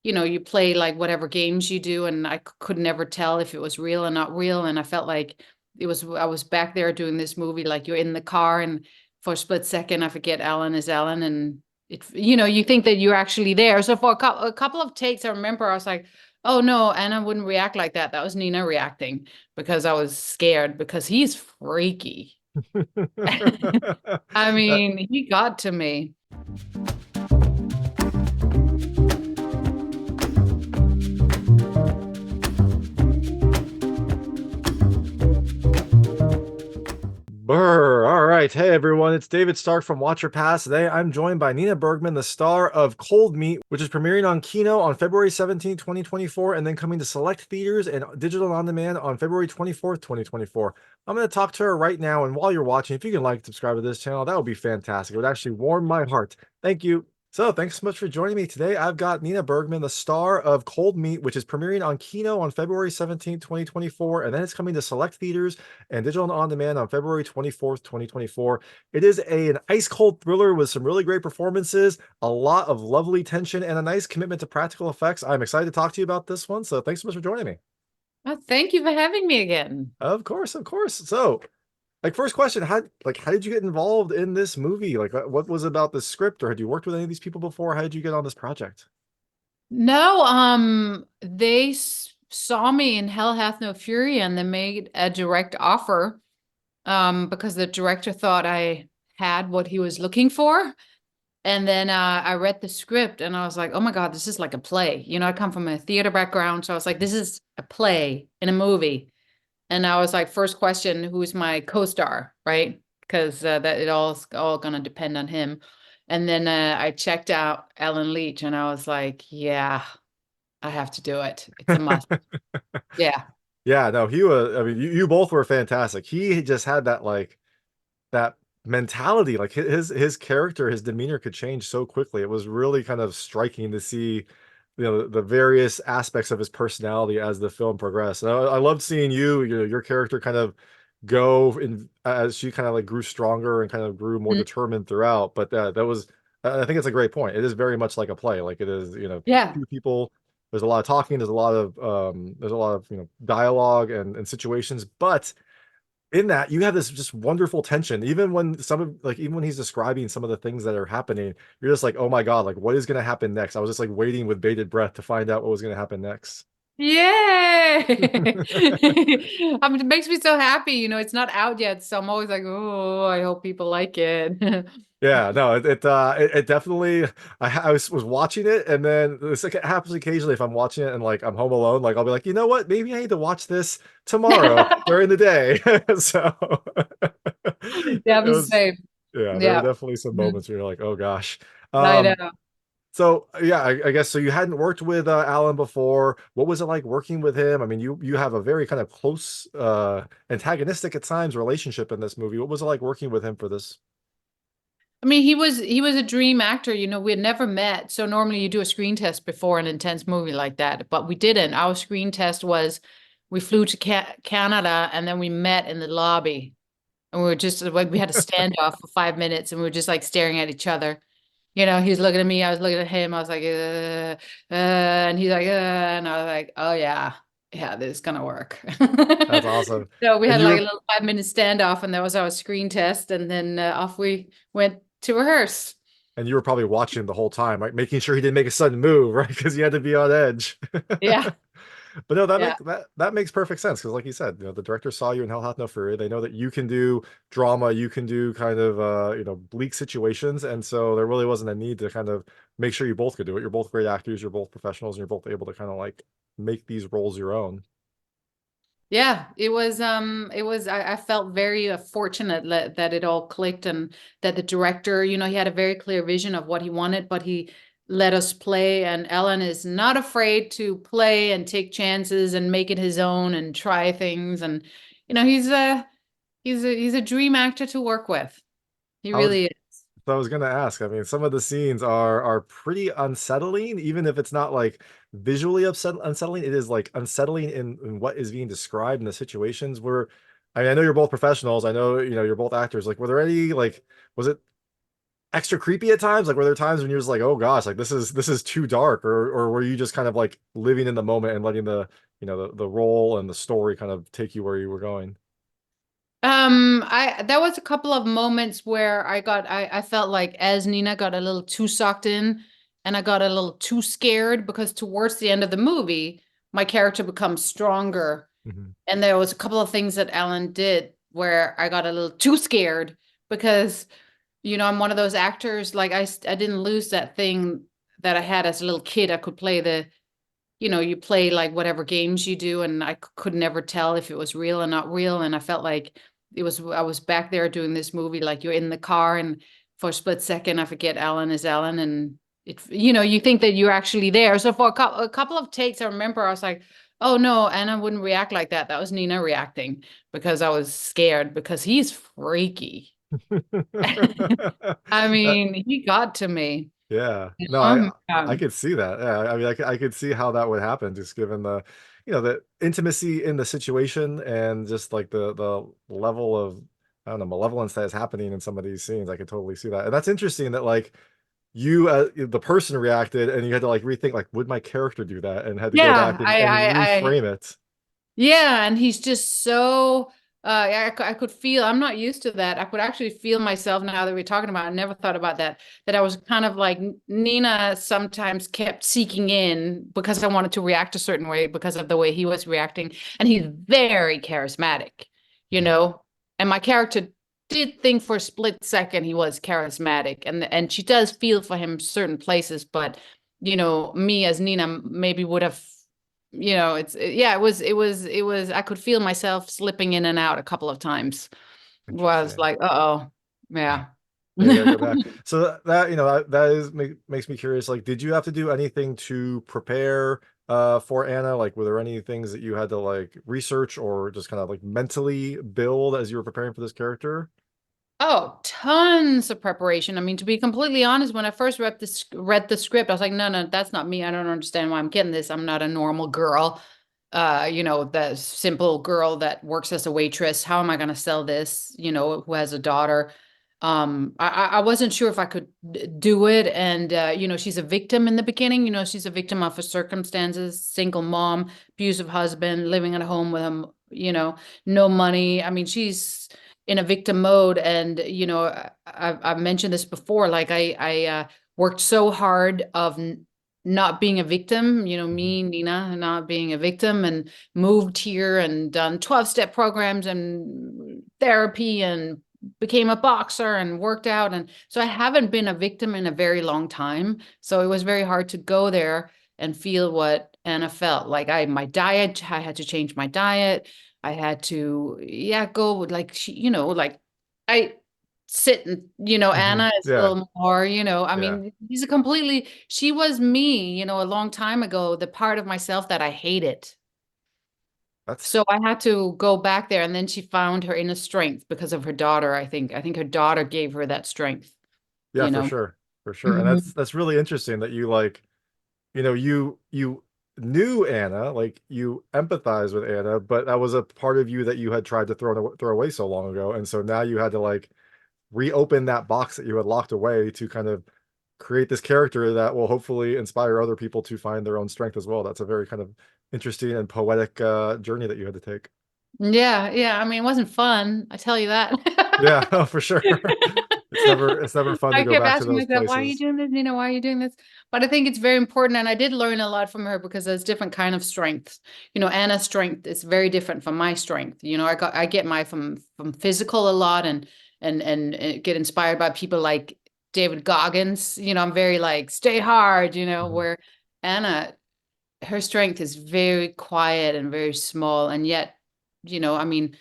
you play like whatever games you do, and I could never tell if it was real or not real. And I felt like I was back there doing this movie, like you're in the car, and for a split second, I forget Alan is Alan, and you think that you're actually there. So for a couple of takes, I remember I was like, oh no, Anna wouldn't react like that. That was Nina reacting because I was scared because he's freaky. I That, mean, he got to me. Brr. All right. Hey, everyone. It's David Stark from Watch Your Pass. Today, I'm joined by Nina Bergman, the star of Cold Meat, which is premiering on KINO on February 17th, 2024, and then coming to select theaters and digital on demand on February 24th, 2024. I'm going to talk to her right now. And while you're watching, if you can like and subscribe to this channel, that would be fantastic. It would actually warm my heart. Thank you. So, thanks so much for joining me today. I've got Nina Bergman, the star of Cold Meat, which is premiering on KINO on February 17th, 2024, and then it's coming to select theaters and digital on demand on February 24th, 2024. It is an ice cold thriller with some really great performances, a lot of lovely tension, and a nice commitment to practical effects. I'm excited to talk to you about this one. So, thanks so much for joining me. Oh, thank you for having me again. Of course, of course. So, like, first question, how did you get involved in this movie? Like, what was about the script, or had you worked with any of these people before? How did you get on this project? No, they saw me in Hell Hath No Fury and they made a direct offer, because the director thought I had what he was looking for. And then I read the script and I was like, oh my God, this is like a play. I come from a theater background, so I was like, this is a play in a movie. And I was like, first question, who's my co-star, right? Because that it all gonna depend on him. And then I checked out Alan Leech and I was like, yeah, I have to do it. It's a must. Yeah. Yeah, no, he was, I mean, you both were fantastic. He just had that, like, that mentality, like his character, his demeanor could change so quickly. It was really kind of striking to see, the various aspects of his personality as the film progressed. And I loved seeing your character kind of go in as she kind of like grew stronger and kind of grew more Mhm. determined throughout. But that was, I think it's a great point. It is very much like a play. Like it is, Yeah. two people. There's a lot of talking. There's a lot of dialogue and situations, but in that you have this just wonderful tension even when even when he's describing some of the things that are happening, you're just like, oh my god, like what is going to happen next? I was just like waiting with bated breath to find out what was going to happen next. Yay! It makes me so happy. It's not out yet, so I'm always like, oh, I hope people like it. Yeah, no, it definitely, I was watching it, and then it's like it happens occasionally if I'm watching it and like I'm home alone, like I'll be like, you know what, maybe I need to watch this tomorrow during the day. So Yeah, it I'm the was, same. yeah, there were Yeah. definitely some Mhm. moments where you're like, oh gosh. I um know. So yeah, I guess so. You hadn't worked with Alan before. What was it like working with him? I mean, you have a very kind of close, antagonistic at times relationship in this movie. What was it like working with him for this? I mean, he was a dream actor. We had never met. So normally you do a screen test before an intense movie like that, but we didn't. Our screen test was we flew to Canada and then we met in the lobby. And we were just like we had a standoff for 5 minutes and we were just like staring at each other. He was looking at me, I was looking at him. I was like, and he's like, and I was like, oh yeah, yeah, this is gonna work. That's awesome. So we And had you like a were little 5 minute standoff, and that was our screen test, and then off we went to rehearse. and you were probably watching the whole time, right? Making sure he didn't make a sudden move, right? Because you had to be on edge. Yeah, But no, yeah, that makes perfect sense because, like you said, the director saw you in Hell Hath No Fury. They know that you can do drama, you can do kind of bleak situations, and so there really wasn't a need to kind of make sure you both could do it. You're both great actors, you're both professionals, and you're both able to kind of like make these roles your own. yeah. I felt very fortunate that it all clicked and that the director, he had a very clear vision of what he wanted, but he let us play. And Ellen is not afraid to play and take chances and make it his own and try things. And he's a dream actor to work with. He I was really is. I was gonna ask. I mean, some of the scenes are pretty unsettling, even if it's not like visually unsettling. It is like unsettling in what is being described in the situations where, I mean, I know you're both professionals. I know, you're both actors. Like, were there any like, was it? extra creepy at times? Like, were there times when you're just like, oh gosh, like this is too dark, or were you just kind of like living in the moment and letting the the role and the story kind of take you where you were going? I there was a couple of moments where I felt like as Nina got a little too sucked in and I got a little too scared because towards the end of the movie, my character becomes stronger. Hmm. And there was a couple of things that Alan did where I got a little too scared because, I'm one of those actors, like I didn't lose that thing that I had as a little kid. I could play you play like whatever games you do, and I could never tell if it was real or not real. And I felt like I was back there doing this movie, like you're in the car, and for a split second, I forget Alan is Alan, and you think that you're actually there. So for a couple of takes, I remember I was like, oh no, Anna wouldn't react like that. That was Nina reacting because I was scared because he's freaky. I That, mean, he got to me. yeah. No, I Um, could see that. Yeah, I mean, I could see how that would happen, just given the, the intimacy in the situation and just like the level of, I don't know, malevolence that is happening in some of these scenes. I could totally see that. And that's interesting that like you, the person reacted, and you had to like rethink, like, would my character do that, and had to go back yeah, and reframe it. yeah, and he's just so I could feel I'm not used to that. I could actually feel myself now that we're talking about it. I never thought about that I was kind of like Nina sometimes kept seeking in because I wanted to react a certain way because of the way he was reacting. And he's very charismatic, you Mhm. know. And my character did think for a split second he was charismatic, and she does feel for him certain places, but me as Nina maybe would have yeah, it was I could feel myself slipping in and out a couple of times. Was Interesting. like, uh-oh. Yeah. Yeah, you gotta go back. So that that is makes me curious. Like, did you have to do anything to prepare for Anna? Like, were there any things that you had to like research or just kind of like mentally build as you were preparing for this character? Oh, tons of preparation. I mean, to be completely honest, when I first read the script, I was like, no, no, that's not me. I don't understand why I'm getting this. I'm not a normal girl. The simple girl that works as a waitress. How am I going to sell this? Who has a daughter? I wasn't sure if I could do it. And she's a victim in the beginning. She's a victim of her circumstances, single mom, abusive husband, living at home with him, no money. I mean, she's in a victim mode. And, I've mentioned this before, like I worked so hard of not being a victim, Mhm. me, Nina, not being a victim, and moved here and done 12-step programs and therapy and became a boxer and worked out. And so I haven't been a victim in a very long time. So it was very hard to go there and feel what Anna felt. Like my diet, I had to change my diet. I had to, yeah, go with like like I sit and Anna is a Yeah, little more, I yeah. mean, she was me, a long time ago, the part of myself that I hated. That's So I had to go back there, and then she found her inner strength because of her daughter, I think. I think her daughter gave her that strength, yeah, you for know. sure. For sure. And Mhm. that's really interesting that you like, you knew Anna, like you empathize with Anna, but that was a part of you that you had tried to throw away so long ago. And so now you had to like reopen that box that you had locked away to kind of create this character that will hopefully inspire other people to find their own strength as well. That's a very kind of interesting and poetic journey that you had to take. Yeah, yeah. I mean, it wasn't fun, I tell you that. Yeah, oh, for sure. It's never fun to I go kept back to asking those myself, why are you places. doing this? Why are you doing this? But I think it's very important. And I did learn a lot from her because there's different kind of strengths. Anna's strength is very different from my strength. I get my from physical a lot and get inspired by people like David Goggins. I'm very like, stay hard, Mhm. where Anna, her strength is very quiet and very small. And yet, I mean,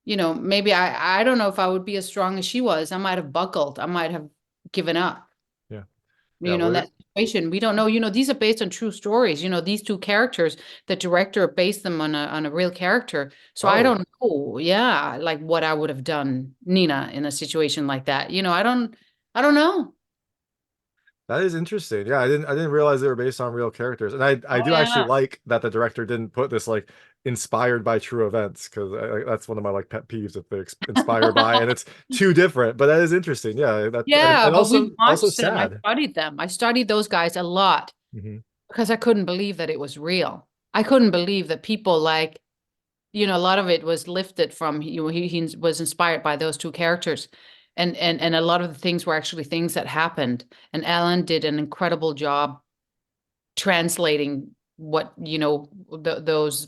maybe I don't know if I would be as strong as she was. I might have buckled. I might have given up. Yeah. Yeah, In that situation. We don't know. These are based on true stories. These two characters, the director based them on a real character. So I oh, don't know, yeah, like what I would have done, Nina, in a situation like that. I don't know. That is interesting. Yeah, I didn't realize they were based on real characters. And I Oh do actually yeah. like that the director didn't put this like inspired by true events, because that's one of my like pet peeves if they're inspired by and it's too different. But that is interesting. Yeah, that Yeah, and but we also watched them. I sad. studied them. I studied those guys a lot Hmm. because I couldn't believe that it was real. I couldn't believe that people like, a lot of it was lifted from, he was inspired by those two characters. And a lot of the things were actually things that happened. And Alan did an incredible job translating what, those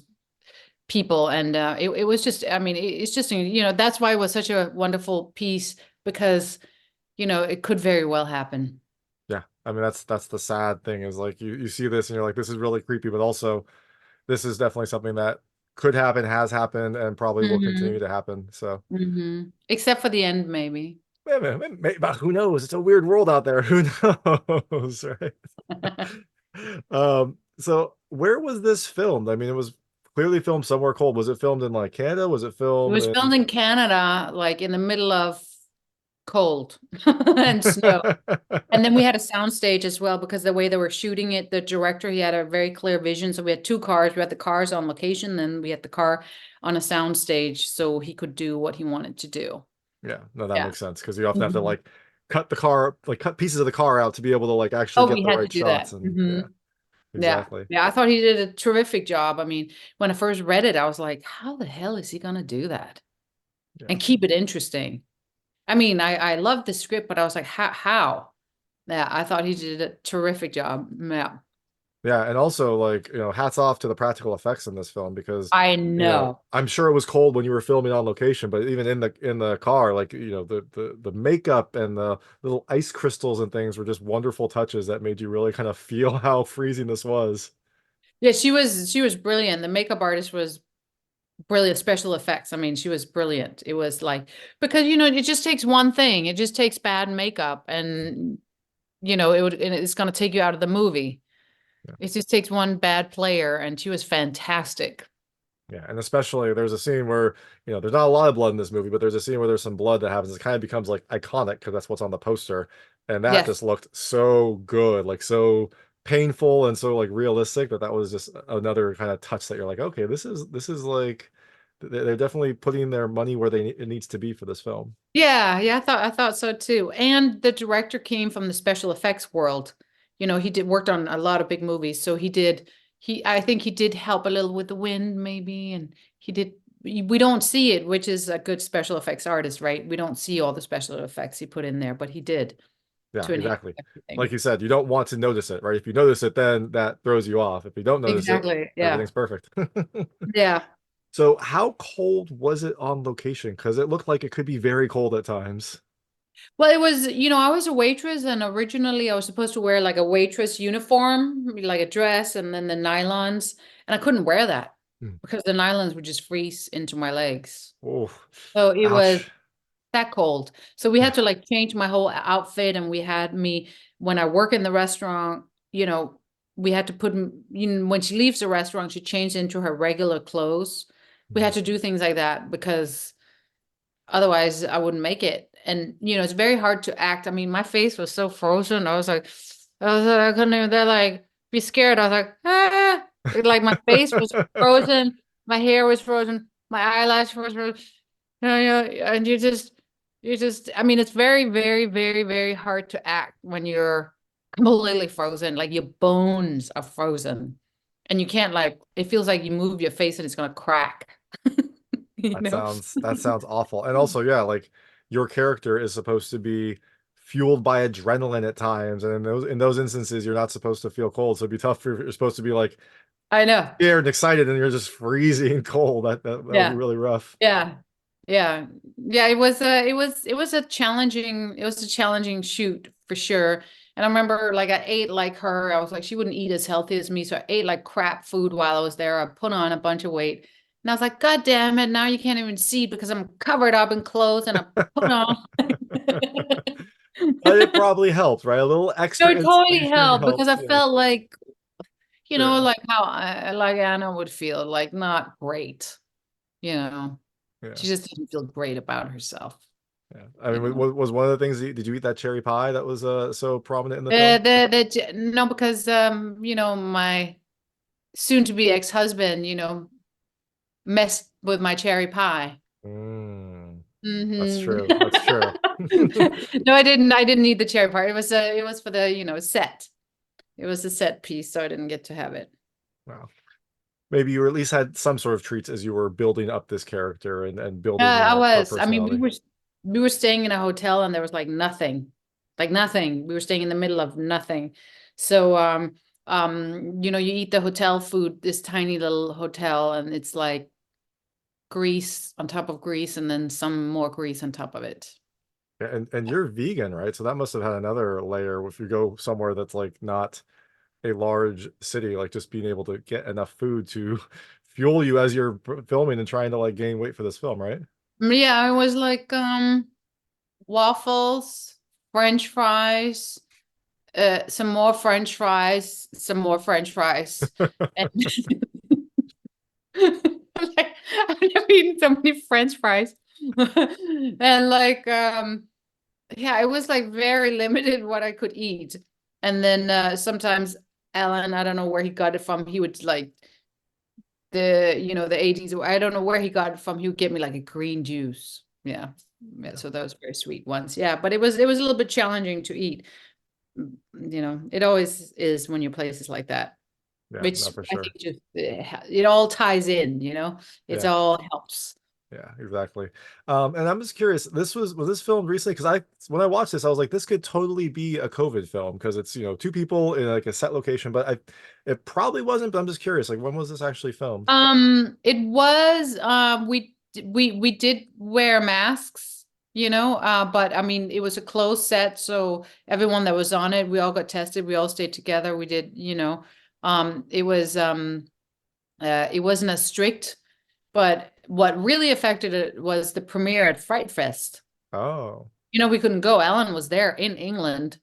people. And it was just, I mean, it's just, that's why it was such a wonderful piece because, it could very well happen. Yeah. I mean that's the sad thing is like you see this and you're like, this is really creepy, but also this is definitely something that could happen, has happened, and probably will continue Hmm. to happen. So Except for the end, maybe. but who knows? It's a weird world out there. Who knows, right? So where was this filmed? I mean, it was clearly filmed somewhere cold. Was it filmed in like Canada? Was it It filmed was in filmed in Canada, like in the middle of cold and snow. And then we had a sound stage as well because the way they were shooting it, the director, he had a very clear vision. So we had two cars. We had the cars on location, then we had the car on a sound stage so he could do what he wanted to do. Yeah, no, that Yeah. makes sense because you often have to Mhm. like cut the car, like cut pieces of the car out to be able to like actually Oh, get we the had to right do shots. that. And yeah, Yeah. exactly. Yeah. I thought he did a terrific job. I mean, when I first read it, I was like, how the hell is he going to do that Yeah. and keep it interesting? I mean, I loved the script, but I was like, how? Yeah, I thought he did a terrific job. Yeah. Yeah, and also like, hats off to the practical effects in this film because, I know. I'm sure it was cold when you were filming on location, but even in the car, like, the makeup and the little ice crystals and things were just wonderful touches that made you really kind of feel how freezing this was. Yeah, she was brilliant. The makeup artist was brilliant. Special effects. I mean, she was brilliant. It was like because it just takes one thing. It just takes bad makeup and it's gonna take you out of the movie. Yeah. It just takes one bad player and she was fantastic. Yeah, and especially there's a scene where, there's not a lot of blood in this movie, but there's a scene where there's some blood that happens. It kind of becomes like iconic because that's what's on the poster. And that Yes. just looked so good, like so painful and so like realistic that was just another kind of touch that you're like, okay, this is like they're definitely putting their money where it needs to be for this film. Yeah, yeah, I thought so too. And the director came from the special effects world. He did worked on a lot of big movies. So I think he did help a little with the wind maybe and he did we don't see it, which is a good special effects artist, right? We don't see all the special effects he put in there, but he did Yeah, to enhance exactly. Like everything. you said, you don't want to notice it, right? If you notice it, then that throws you off. If you don't notice it, Exactly. Yeah. everything's perfect. Yeah. So how cold was it on location? Because it looked like it could be very cold at times. Well, it was, I was a waitress and originally I was supposed to wear like a waitress uniform, like a dress and then the nylons. And I couldn't wear that Hmm. because the nylons would just freeze into my legs. Oh, So it was ouch. that cold. So we had to like change my whole outfit and we had me when I work in the restaurant, we had to when she leaves the restaurant, she changed into her regular clothes. We Mhm. had to do things like that because otherwise I wouldn't make it. And it's very hard to act. I mean, my face was so frozen. I couldn't even they're like be scared. I was like, ah, like my face was frozen, my hair was frozen, my eyelash was frozen. And you just I mean, it's very, very, very, very hard to act when you're completely frozen. Like your bones are frozen. And you can't like it feels like you move your face and it's gonna crack. You That know? sounds awful. And also, yeah, like your character is supposed to be fueled by adrenaline at times, and in those instances, you're not supposed to feel cold. So it'd be tough if you're supposed to be like I know. scared and excited, and you're just freezing cold. That would be Yeah. really rough. Yeah. Yeah. Yeah. It was a challenging shoot for sure. And I remember like I ate like her. I was like, she wouldn't eat as healthy as me. So I ate like crap food while I was there. I put on a bunch of weight. And I was like, God damn it. Now you can't even see because I'm covered up in clothes and I put on. But it probably helps, right? A little No, extra it totally insulation helped because helps. I Yeah. felt like, Yeah. like how like Anna would feel, like not great, you know. Yeah. She just didn't feel great about herself. Yeah. I you mean, know. was one of the things, did you eat that cherry pie that was so prominent in the film? No, because my soon to be ex-husband, messed with my cherry pie. Mm, that's Hmm. true. That's true. No, I didn't need the cherry pie. It was for the, set. It was a set piece, so I didn't get to have it. Wow. Maybe you at least had some sort of treats as you were building up this character and building, I her was. I mean, we personality. were we were staying in a hotel and there was like nothing. Like nothing. We were staying in the middle of nothing. So you eat the hotel food, this tiny little hotel, and it's like grease on top of grease and then some more grease on top of it. Yeah, and you're vegan, right? So that must have had another layer if you go somewhere that's like not a large city, like just being able to get enough food to fuel you as you're filming and trying to like gain weight for this film, right? Yeah, it was like waffles, French fries, some more French fries, some more French fries. And like, I've never eaten so many French fries. And like yeah, it was like very limited what I could eat. And then sometimes Alan, I don't know where he got it from. He would like the 80s. I don't know where he got it from. He would get me like a green juice. Yeah. Yeah, Yeah. so those very sweet ones. Yeah, but it was a little bit challenging to eat. It always is when you places like that, Yeah, which no, for I think sure. just it all ties in. It's Yeah. all helps. Yeah, exactly. And I'm just curious, was this filmed recently? Because when I watched this, I was like, this could totally be a COVID film because it's, two people in like a set location, but it probably wasn't, but I'm just curious, like when was this actually filmed? It was we did wear masks, but I mean it was a closed set, so everyone that was on it, we all got tested, we all stayed together, we did, it wasn't as strict, but what really affected it was the premiere at Fright Fest. Oh, We couldn't go. Alan was there in England,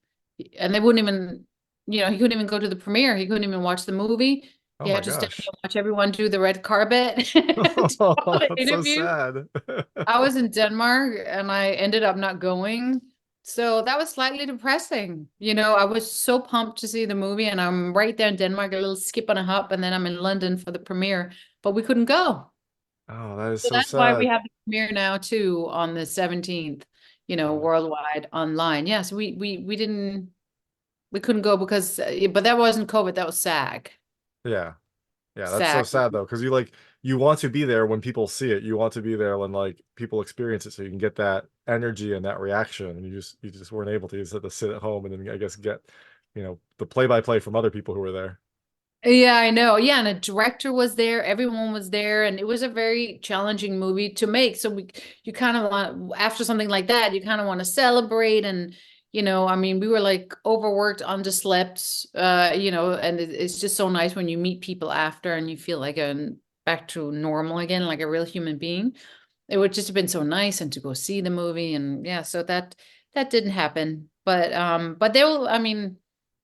and they wouldn't even, he couldn't even go to the premiere. He couldn't even watch the movie. oh He my had to stand gosh. and watch everyone do the red carpet, do all the That's so interviews. sad. I was in Denmark and I ended up not going. So that was slightly depressing. I was so pumped to see the movie, and I'm right there in Denmark, a little skip and a hop, and then I'm in London for the premiere, but we couldn't go. Oh, that is So so that's why we sad. have the premiere now too on the 17th, Yeah. worldwide online. Yes, we couldn't go because but that wasn't COVID, that was SAG. Yeah. Yeah, that's so SAG. sad though, because you want to be there when people see it. You want to be there when like people experience it, so you can get that energy and that reaction. And you just weren't able to. You just had to sit at home and then I guess get, the play-by-play from other people who were there. Yeah, I know. Yeah, and a director was there, everyone was there, and it was a very challenging movie to make. So you kind of want, after something like that, you kind of want to celebrate, and I mean, we were like overworked, underslept, and it's just so nice when you meet people after and you feel like back to normal again, like a real human being. It would just have been so nice and to go see the movie, and yeah, so that didn't happen. But they will, I mean,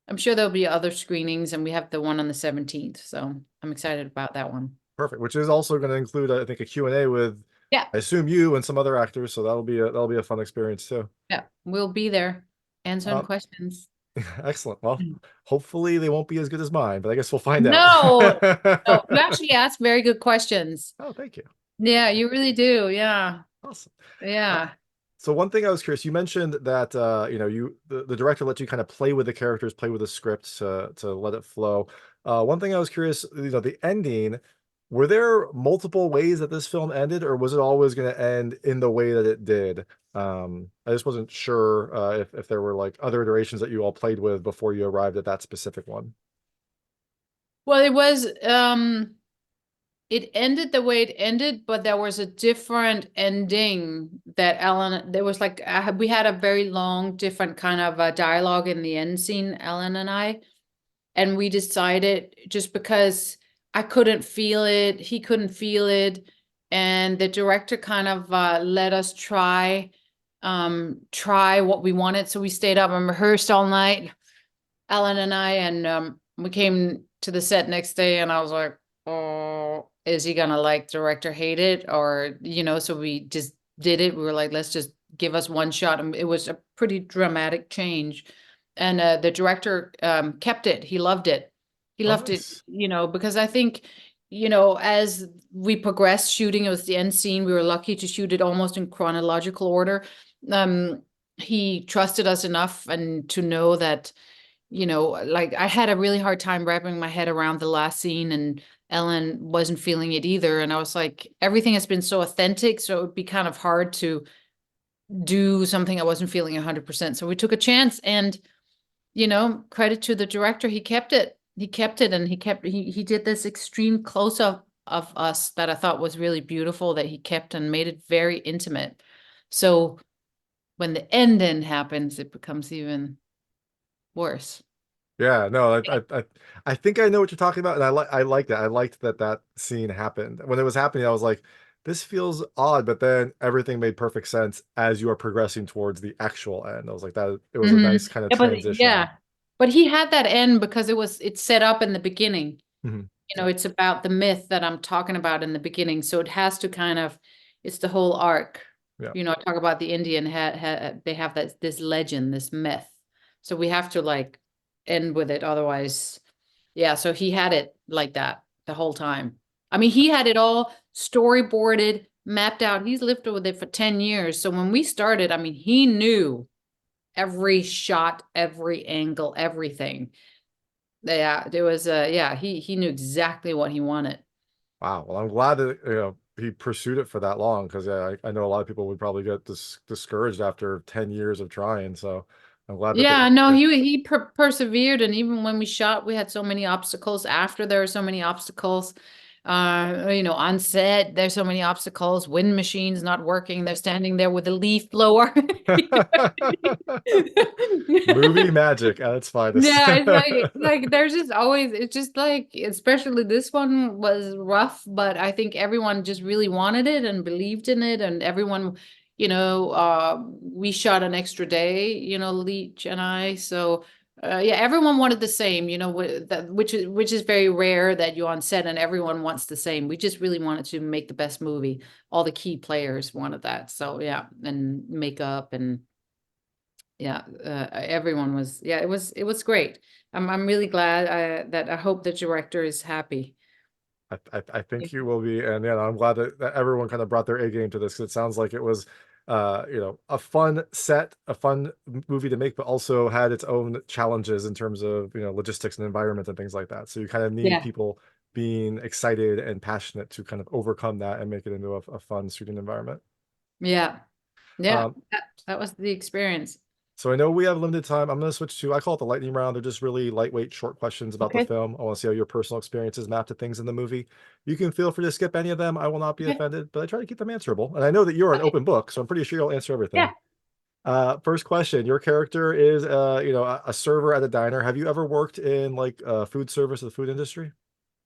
I'm sure there'll be other screenings, and we have the one on the 17th, so I'm excited about that one. Perfect. Which is also going to include, I think, a Q&A with, Yeah, I assume, you and some other actors. So that'll be a fun experience too. yeah, we'll be there answering Um, questions. excellent. Well, hopefully they won't be as good as mine, but I guess we'll find out. No, no, you actually ask very good questions. Oh, thank you. Yeah, you really do. Yeah, Awesome. Uh, yeah. So one thing I was curious, you mentioned that the director let you kind of play with the characters, play with the script to let it flow. One thing I was curious, the ending, were there multiple ways that this film ended, or was it always going to end in the way that it did? I just wasn't sure if there were like other iterations that you all played with before you arrived at that specific one. Well, it ended the way it ended, but there was a different ending that Ellen, there was like, we had a very long, different kind of dialogue in the end scene, Ellen and I. And we decided, just because I couldn't feel it, he couldn't feel it, and the director kind of let us try what we wanted. So we stayed up and rehearsed all night, Ellen and I, and we came to the set next day, and I was like, oh, is he gonna like director hate it, or so we just did it. We were like, let's just give us one shot. And it was a pretty dramatic change. And the director kept it. He loved it. He Oh, loved it, nice. because I think, as we progressed shooting, it was the end scene. We were lucky to shoot it almost in chronological order. Um, he trusted us enough and to know that, like I had a really hard time wrapping my head around the last scene, and Ellen wasn't feeling it either. And I was like, everything has been so authentic, so it would be kind of hard to do something I wasn't feeling 100%. So we took a chance, and credit to the director, he kept it. He kept it, and he did this extreme close up of us that I thought was really beautiful, that he kept and made it very intimate. So when the ending happens, it becomes even worse. Yeah, no, I think I know what you're talking about, and I liked it. I liked that that scene happened. When it was happening, I was like, this feels odd, but then everything made perfect sense as you are progressing towards the actual end. I was like, that it was a Hmm. nice kind of Yeah, but transition. yeah, but he had that end because it's set up in the beginning. Hmm. It's about the myth that I'm talking about in the beginning. So it has to kind of, it's the whole arc. Yeah. I talk about the Indian, they have this legend, this myth. So we have to like end with it. Otherwise, yeah. So he had it like that the whole time. I mean, he had it all storyboarded, mapped out. He's lived with it for 10 years. So when we started, I mean, he knew every shot, every angle, everything. Yeah, there was yeah, he knew exactly what he wanted. Wow. Well, I'm glad that he pursued it for that long because yeah, I know a lot of people would probably get discouraged after 10 years of trying. So I'm glad that Yeah, no, they he persevered, and even when we shot, we had so many obstacles. After there were so many obstacles, on set, there's so many obstacles. Wind machines not working. They're standing there with a leaf blower. movie magic at its finest. Yeah, it's like there's just always, it's just like, especially this one was rough, but I think everyone just really wanted it and believed in it, and everyone, we shot an extra day, Leech and I. So yeah, everyone wanted the same, which is very rare that you're on set and everyone wants the same. We just really wanted to make the best movie. All the key players wanted that. So yeah, and makeup and yeah, everyone was, yeah, it was great. I'm really glad that I hope the director is happy. I Yeah. think you will be, and yeah, I'm glad that everyone kind of brought their A game to this. 'Cause it sounds like it was, a fun set, a fun movie to make, but also had its own challenges in terms of logistics and environment and things like that. So you kind of need Yeah. people being excited and passionate to kind of overcome that and make it into a fun shooting environment. Yeah. Yeah. Um, That was the experience. So I know we have limited time. I'm going to switch to, I call it the lightning round. They're just really lightweight, short questions about the Okay. film. I want to see how your personal experiences map to things in the movie. You can feel free to skip any of them. I will not be Okay. offended, but I try to keep them answerable. And I know that you're an Okay. open book, so I'm pretty sure you'll answer everything. Yeah. First question. Your character is, a server at a diner. Have you ever worked in like food service or the food industry?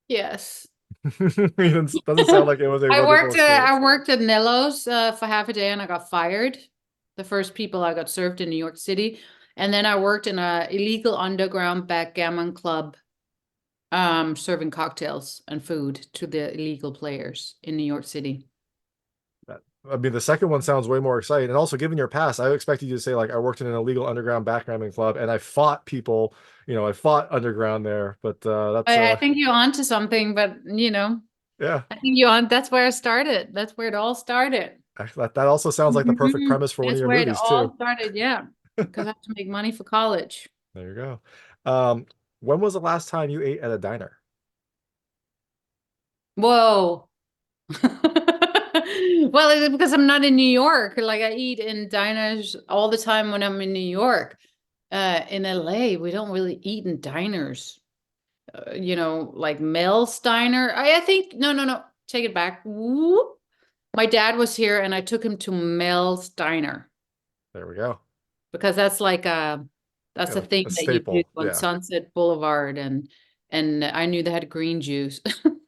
Yes. It doesn't sound like it was a wonderful I experience. worked at Nello's for half a day and I got fired. The first people I got served in New York City. And then I worked in a illegal underground backgammon club, serving cocktails and food to the illegal players in New York City. I mean, the second one sounds way more exciting. And also, given your past, I expected you to say, like, I worked in an illegal underground backgammon club and I fought people, I fought underground there. But that's, I think you're onto something, but yeah, I think that's where I started. That's where it all started. that also sounds like the perfect Mhm. premise for one of That's your where it movies, too. all started, yeah. Because I have to make money for college. There you go. When was the last time you ate at a diner? Whoa. Well, it's because I'm not in New York. Like I eat in diners all the time when I'm in New York. In LA, we don't really eat in diners. Like Mel's Diner. I think no, no, no. Take it back. Whoop. My dad was here and I took him to Mel's Diner There we go. because that's Yeah, a like thing a that you do staple. on Yeah. Sunset Boulevard, and I knew they had green juice.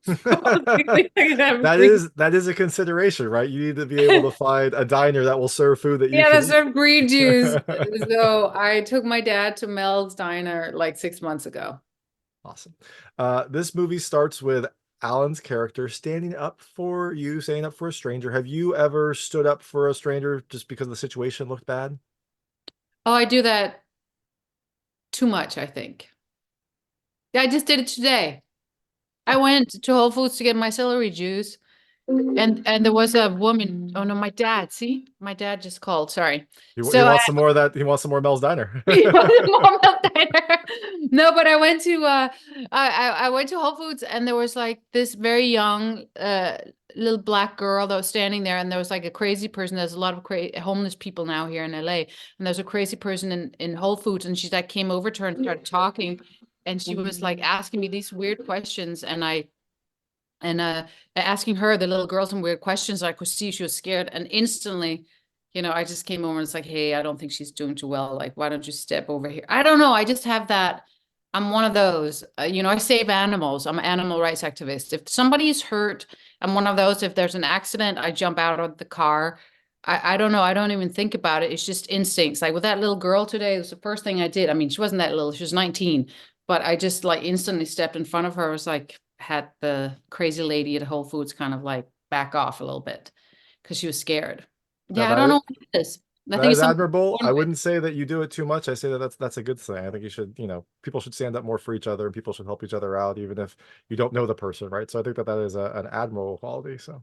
So I was like, I could have green. That is a consideration, right? You need to be able to find a diner that will serve food that you Yeah, can that's eat. some green juice. So I took my dad to Mel's Diner like 6 months ago. Awesome. This movie starts with Alan's character standing up for you, standing up for a stranger. Have you ever stood up for a stranger just because the situation looked bad? Oh, I do that too much, I think. Yeah, I just did it today. I went to Whole Foods to get my celery juice, and there was a woman. Oh no, my dad. See, my dad just called. Sorry. He So wants some more of that. He wants some more Mel's Diner. Mom not there. No, but I went to I went to Whole Foods and there was like this very young little black girl that was standing there, and there was like a crazy person. There's a lot of homeless people now here in LA, and there's a crazy person in Whole Foods, and she like came over to her and started talking, and she was like asking me these weird questions, and asking her, the little girl, some weird questions. I could see she was scared, and instantly, I just came over and it's like, hey, I don't think she's doing too well. Like, why don't you step over here? I don't know. I just have that. I'm one of those. I save animals. I'm an animal rights activist. If somebody is hurt, I'm one of those. If there's an accident, I jump out of the car. I don't know. I don't even think about it. It's just instincts. Like with that little girl today, it was the first thing I did. I mean, she wasn't that little. She was 19, but I just like instantly stepped in front of her. I was like, had the crazy lady at Whole Foods kind of like back off a little bit because she was scared. Now Yeah, I don't know what it is. I that think is it's something admirable. born I with. wouldn't say that you do it too much. I say that that's a good thing. I think you should, people should stand up more for each other, and people should help each other out, even if you don't know the person, right? So I think that that is an admirable quality. So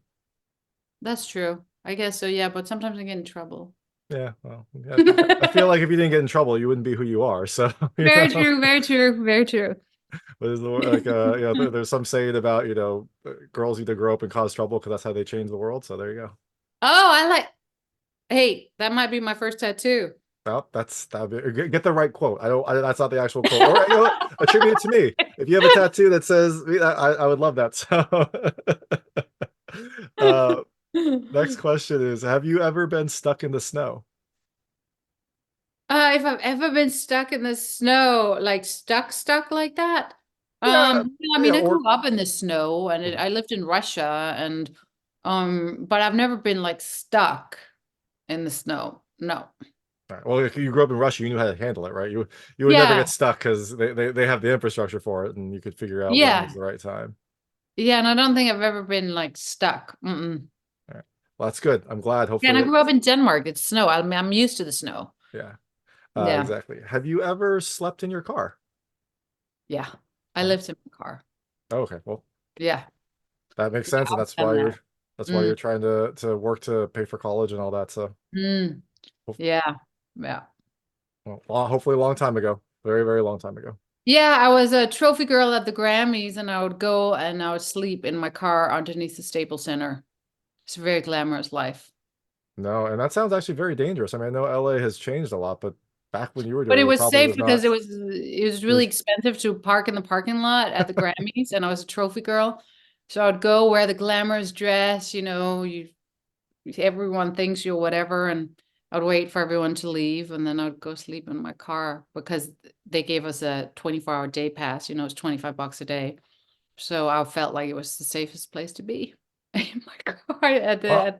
That's true. I guess so, yeah, but sometimes I get in trouble. yeah, well, yeah, I feel like if you didn't get in trouble, you wouldn't be who you are. So Very true, very true, very true. what is the word? Like there's some saying about girls either grow up and cause trouble because that's how they change the world. So there you go. Oh, hey, that might be my first tattoo. Well, get the right quote. That's not the actual quote. Or attribute it to me. If you have a tattoo that says, I would love that. So, uh, next question is: have you ever been stuck in the snow? If I've ever been stuck in the snow, like stuck like that. Yeah, I yeah. mean, I Or grew up in the snow and Mhm. I lived in Russia, and but I've never been like stuck in the snow. No. All right. Well, if you grew up in Russia, you knew how to handle it, right? You would never Yeah. get stuck because they have the infrastructure for it, and you could figure out when was Yeah. the right time. Yeah, and I don't think I've ever been like stuck. Mm-mm. All right. Well, that's good. I'm glad. Yeah, and Hopefully, I grew up in Denmark. It's snow. I'm used to the snow. yeah. Yeah. Exactly. Have you ever slept in your car? Yeah. I No. lived in my car. Oh, okay. Well, Yeah. that makes Yeah, sense, and I've done that. that's why Mm. you're trying to work to pay for college and all that. So, Mm. Yeah. Yeah. hopefully, a long time ago, very very long time ago. Yeah, I was a trophy girl at the Grammys, and I would go and I would sleep in my car underneath the Staples Center. It's a very glamorous life. No, and that sounds actually very dangerous. I mean, I know LA has changed a lot, but back when you were But doing it it, it was probably safe was because not. it was It really was expensive to park in the parking lot at the Grammys, and I was a trophy girl. So I'd go wear the glamorous dress, everyone thinks you're whatever, and I'd wait for everyone to leave, and then I'd go sleep in my car because they gave us a 24-hour day pass, it's $25 a day. So I felt like it was the safest place to be in my car well,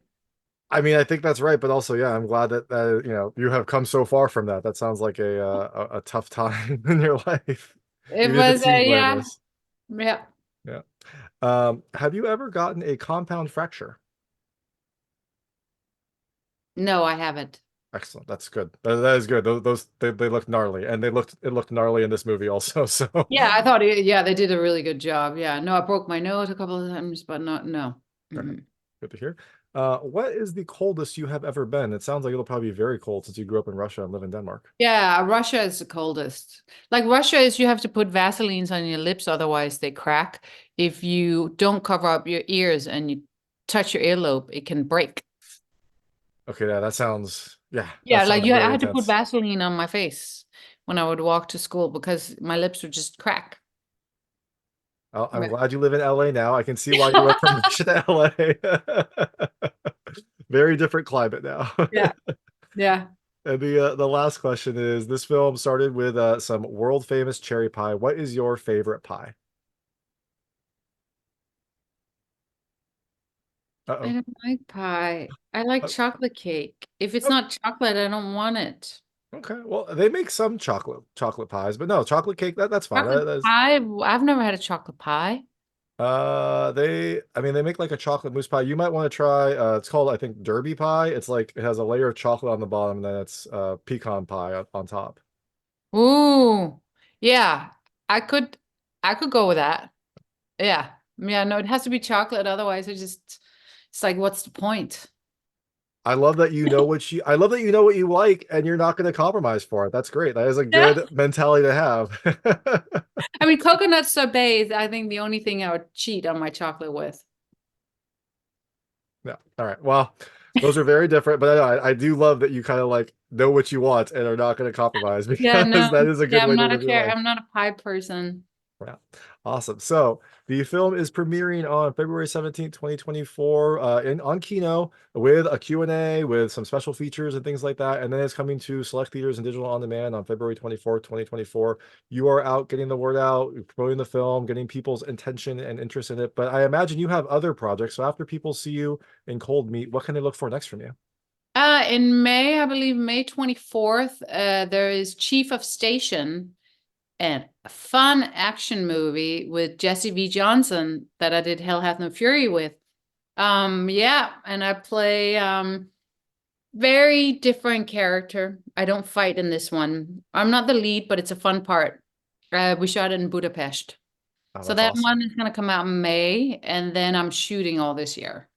I mean, I think that's right, but also, yeah, I'm glad that you have come so far from that. That sounds like a tough time in your life, it even if it was seems yeah, glamorous. yeah. Yeah. Have you ever gotten a compound fracture? No, I haven't. Excellent. That's good. That is good. Those they look gnarly, and it looked gnarly in this movie also. So, Yeah, I thought yeah, they did a really good job. Yeah. No, I broke my nose a couple of times, but not no. all right, Mm. good to hear. What is the coldest you have ever been? It sounds like it'll probably be very cold since you grew up in Russia and live in Denmark. Yeah, Russia is the coldest. Like Russia is you have to put Vaselines on your lips, otherwise they crack. If you don't cover up your ears and you touch your earlobe, it can break. Okay, yeah, that Yeah, like sounds I very had to put intense. Vaseline on my face when I would walk to school because my lips would just crack. Well, I'm Yeah. glad you live in LA now. I can see why you went from Russia to LA. Very different climate now. Yeah. Yeah. And the last question is: this film started with some world famous cherry pie. What is your favorite pie? I Uh-oh. don't like pie. I like Uh, chocolate cake. If it's oh, not chocolate, I don't want it. okay. Well, they make some chocolate pies, but no, chocolate cake, that's fine. Chocolate That's pie? I've never had a chocolate pie. I mean, they make like a chocolate mousse pie. You might want to try, it's called, I think, Derby pie. It's like, it has a layer of chocolate on the bottom, and then it's pecan pie on top. Ooh, yeah, I could, I could go with that. Yeah, yeah. No, it has to be chocolate. Otherwise, it's like, what's the point? I love that you know what you like and you're not going to compromise for it. That's great. That is a Yeah. good mentality to have. I mean, coconut sorbet is, I think, the only thing I would cheat on my chocolate with. Yeah. All right. Well, those are very different, but I do love that you kind of like know what you want and are not going to compromise Yeah, because no, that is a yeah, good way to live your life. I'm not a pie person. Yeah. Awesome. So the film is premiering on February 17th, 2024, on Kino with a Q&A with some special features and things like that. And then it's coming to select theaters and digital on demand on February 24th, 2024. You are out getting the word out, promoting the film, getting people's attention and interest in it. But I imagine you have other projects. So after people see you in Cold Meat, what can they look for next from you? In May, I believe May 24th, there is Chief of Station, and a fun action movie with Jesse V. Johnson that I did Hell Hath No Fury with. Yeah, and I play very different character. I don't fight in this one. I'm not the lead, but it's a fun part. We shot it in Budapest. Oh, So that's that awesome. one is gonna come out in May, and then I'm shooting all this year.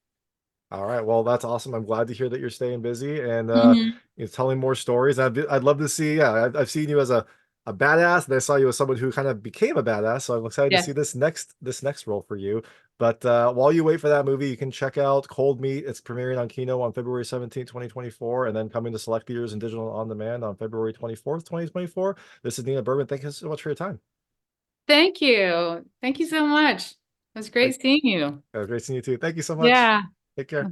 All right. Well, that's awesome. I'm glad to hear that you're staying busy and Mhm. you're telling more stories. I'd love to see. Yeah, I've seen you as a badass, and I saw you as someone who kind of became a badass. So I'm excited to Yeah. see this next role for you. But while you wait for that movie, you can check out Cold Meat. It's premiering on Kino on February 17th, 2024, and then coming to select theaters and digital on demand on February 24th, 2024. This is Nina Bergman. Thank you so much for your time. Thank you. Thank you so much. It was great seeing you. Great seeing you too. Thank you so much. Yeah. Take care.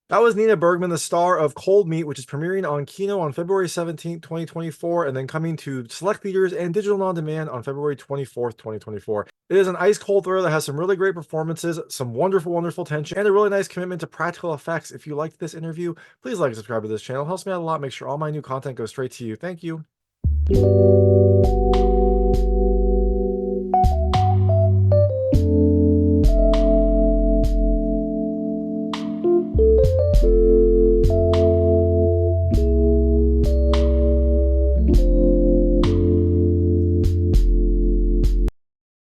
That was Nina Bergman, the star of Cold Meat, which is premiering on Kino on February 17th, 2024, and then coming to select theaters and digital on demand on February 24th, 2024. It is an ice cold thriller that has some really great performances, some wonderful, wonderful tension, and a really nice commitment to practical effects. If you liked this interview, please like and subscribe to this channel. It helps me out a lot. Make sure all my new content goes straight to you. Thank you.